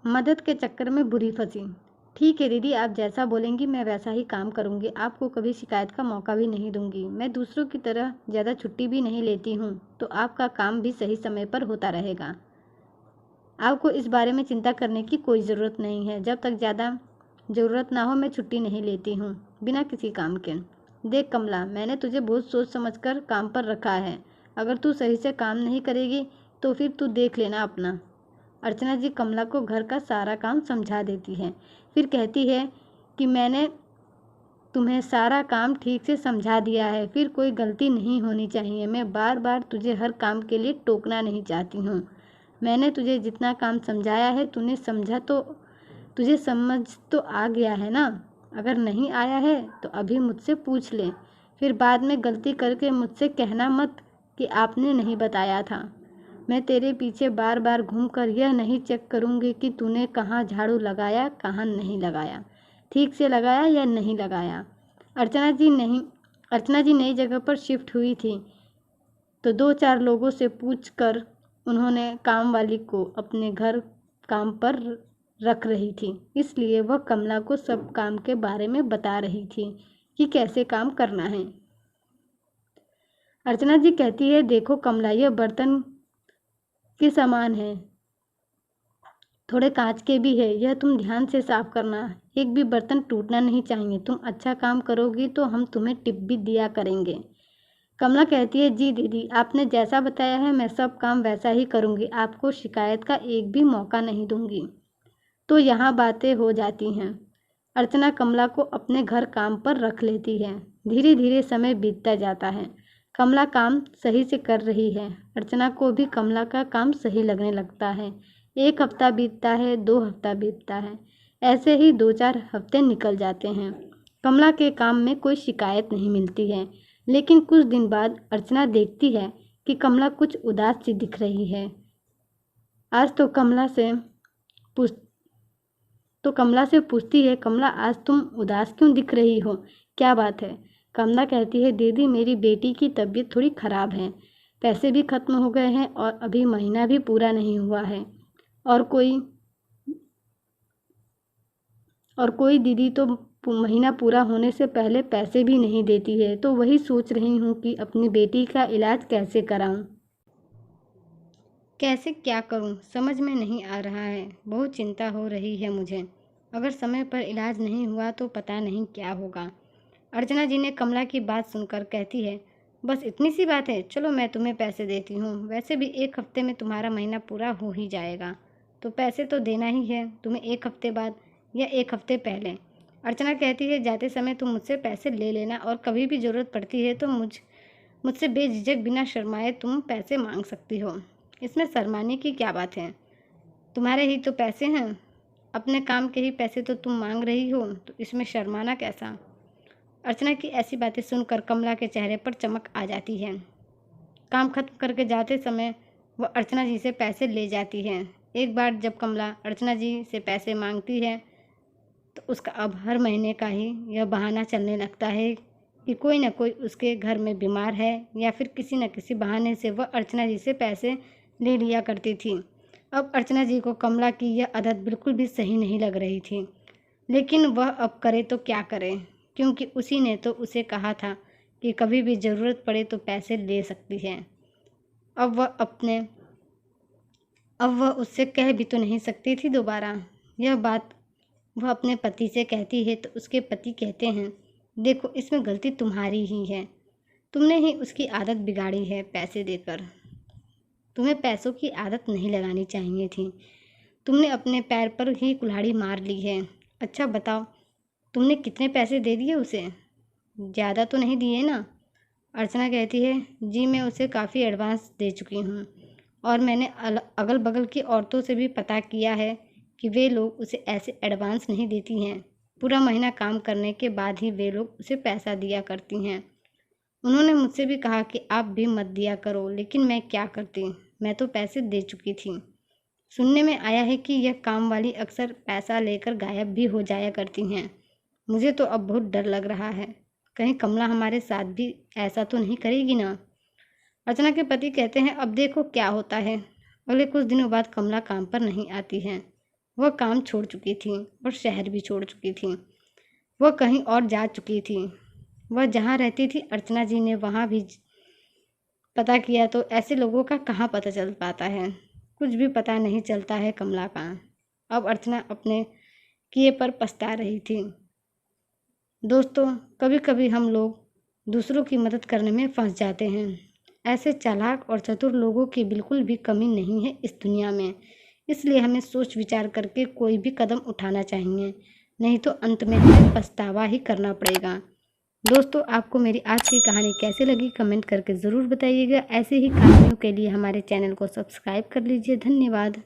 मदद के चक्कर में बुरी फंसी। ठीक है दीदी, आप जैसा बोलेंगी मैं वैसा ही काम करूंगी। आपको कभी शिकायत का मौका भी नहीं दूंगी। मैं दूसरों की तरह ज़्यादा छुट्टी भी नहीं लेती हूँ, तो आपका काम भी सही समय पर होता रहेगा। आपको इस बारे में चिंता करने की कोई ज़रूरत नहीं है। जब तक ज़्यादा ज़रूरत ना हो मैं छुट्टी नहीं लेती हूँ बिना किसी काम के। देख कमला, मैंने तुझे बहुत सोच समझ कर काम पर रखा है। अगर तू सही से काम नहीं करेगी तो फिर तू देख लेना अपना। अर्चना जी कमला को घर का सारा काम समझा देती है। फिर कहती है कि मैंने तुम्हें सारा काम ठीक से समझा दिया है, फिर कोई गलती नहीं होनी चाहिए। मैं बार बार तुझे हर काम के लिए टोकना नहीं चाहती हूँ। मैंने तुझे जितना काम समझाया है तूने समझा, तो तुझे समझ तो आ गया है ना। अगर नहीं आया है तो अभी मुझसे पूछ ले, फिर बाद में गलती करके मुझसे कहना मत कि आपने नहीं बताया था। मैं तेरे पीछे बार बार घूमकर यह नहीं चेक करूँगी कि तूने कहाँ झाड़ू लगाया कहाँ नहीं लगाया, ठीक से लगाया या नहीं लगाया। अर्चना जी नई जगह पर शिफ्ट हुई थी, तो 2-4 लोगों से पूछकर उन्होंने काम वाली को अपने घर काम पर रख रही थी, इसलिए वह कमला को सब काम के बारे में बता रही थी कि कैसे काम करना है। अर्चना जी कहती है, देखो कमला, यह बर्तन के सामान है, थोड़े कांच के भी है, यह तुम ध्यान से साफ करना। एक भी बर्तन टूटना नहीं चाहिए। तुम अच्छा काम करोगी तो हम तुम्हें टिप भी दिया करेंगे। कमला कहती है, जी दीदी, आपने जैसा बताया है मैं सब काम वैसा ही करूँगी। आपको शिकायत का एक भी मौका नहीं दूँगी। तो यहाँ बातें हो जाती हैं। अर्चना कमला को अपने घर काम पर रख लेती है। धीरे धीरे समय बीतता जाता है। कमला काम सही से कर रही है। अर्चना को भी कमला का काम सही लगने लगता है। 1 हफ्ता बीतता है, 2 हफ्ता बीतता है, ऐसे ही 2-4 हफ्ते निकल जाते हैं। कमला के काम में कोई शिकायत नहीं मिलती है। लेकिन कुछ दिन बाद अर्चना देखती है कि कमला कुछ उदास सी दिख रही है। आज तो कमला से पूछती है, कमला आज तुम उदास क्यों दिख रही हो, क्या बात है। कमला कहती है, दीदी मेरी बेटी की तबीयत थोड़ी ख़राब है, पैसे भी ख़त्म हो गए हैं और अभी महीना भी पूरा नहीं हुआ है, और कोई दीदी तो महीना पूरा होने से पहले पैसे भी नहीं देती है। तो वही सोच रही हूँ कि अपनी बेटी का इलाज कैसे कराऊँ, कैसे क्या करूं, समझ में नहीं आ रहा है। बहुत चिंता हो रही है मुझे। अगर समय पर इलाज नहीं हुआ तो पता नहीं क्या होगा। अर्चना जी ने कमला की बात सुनकर कहती है, बस इतनी सी बात है, चलो मैं तुम्हें पैसे देती हूँ। वैसे भी 1 हफ्ते में तुम्हारा महीना पूरा हो ही जाएगा, तो पैसे तो देना ही है तुम्हें 1 हफ्ते बाद या 1 हफ्ते पहले। अर्चना कहती है, जाते समय तुम मुझसे पैसे ले लेना और कभी भी ज़रूरत पड़ती है तो मुझसे बेझिझक बिना शर्माए तुम पैसे मांग सकती हो। इसमें शर्माने की क्या बात है, तुम्हारे ही तो पैसे हैं, अपने काम के ही पैसे तो तुम मांग रही हो, तो इसमें शर्माना कैसा। अर्चना की ऐसी बातें सुनकर कमला के चेहरे पर चमक आ जाती है। काम खत्म करके जाते समय वह अर्चना जी से पैसे ले जाती है। एक बार जब कमला अर्चना जी से पैसे मांगती है तो उसका अब हर महीने का ही यह बहाना चलने लगता है कि कोई ना कोई उसके घर में बीमार है, या फिर किसी न किसी बहाने से वह अर्चना जी से पैसे ले लिया करती थी। अब अर्चना जी को कमला की यह आदत बिल्कुल भी सही नहीं लग रही थी, लेकिन वह अब करे तो क्या करे, क्योंकि उसी ने तो उसे कहा था कि कभी भी ज़रूरत पड़े तो पैसे ले सकती है। अब वह उससे कह भी तो नहीं सकती थी दोबारा। यह बात वह अपने पति से कहती है तो उसके पति कहते हैं, देखो इसमें गलती तुम्हारी ही है, तुमने ही उसकी आदत बिगाड़ी है पैसे देकर। तुम्हें पैसों की आदत नहीं लगानी चाहिए थी, तुमने अपने पैर पर ही कुल्हाड़ी मार ली है। अच्छा बताओ, तुमने कितने पैसे दे दिए उसे, ज़्यादा तो नहीं दिए ना। अर्चना कहती है, जी मैं उसे काफ़ी एडवांस दे चुकी हूँ, और मैंने अगल बगल की औरतों से भी पता किया है कि वे लोग उसे ऐसे एडवांस नहीं देती हैं। पूरा महीना काम करने के बाद ही वे लोग उसे पैसा दिया करती हैं। उन्होंने मुझसे भी कहा कि आप भी मत दिया करो, लेकिन मैं क्या करती, मैं तो पैसे दे चुकी थी। सुनने में आया है कि यह काम वाली अक्सर पैसा लेकर गायब भी हो जाया करती हैं। मुझे तो अब बहुत डर लग रहा है, कहीं कमला हमारे साथ भी ऐसा तो नहीं करेगी ना। अर्चना के पति कहते हैं, अब देखो क्या होता है। अगले कुछ दिनों बाद कमला काम पर नहीं आती है। वह काम छोड़ चुकी थी और शहर भी छोड़ चुकी थी। वह कहीं और जा चुकी थी। वह जहाँ रहती थी अर्चना जी ने वहाँ भी पता किया तो ऐसे लोगों का कहाँ पता चल पाता है। कुछ भी पता नहीं चलता है कमला का। अब अर्चना अपने किए पर पछता रही थी। दोस्तों, कभी कभी हम लोग दूसरों की मदद करने में फंस जाते हैं। ऐसे चालाक और चतुर लोगों की बिल्कुल भी कमी नहीं है इस दुनिया में। इसलिए हमें सोच विचार करके कोई भी कदम उठाना चाहिए, नहीं तो अंत में हमें पछतावा ही करना पड़ेगा। दोस्तों, आपको मेरी आज की कहानी कैसी लगी कमेंट करके ज़रूर बताइएगा। ऐसे ही कहानियों के लिए हमारे चैनल को सब्सक्राइब कर लीजिए। धन्यवाद।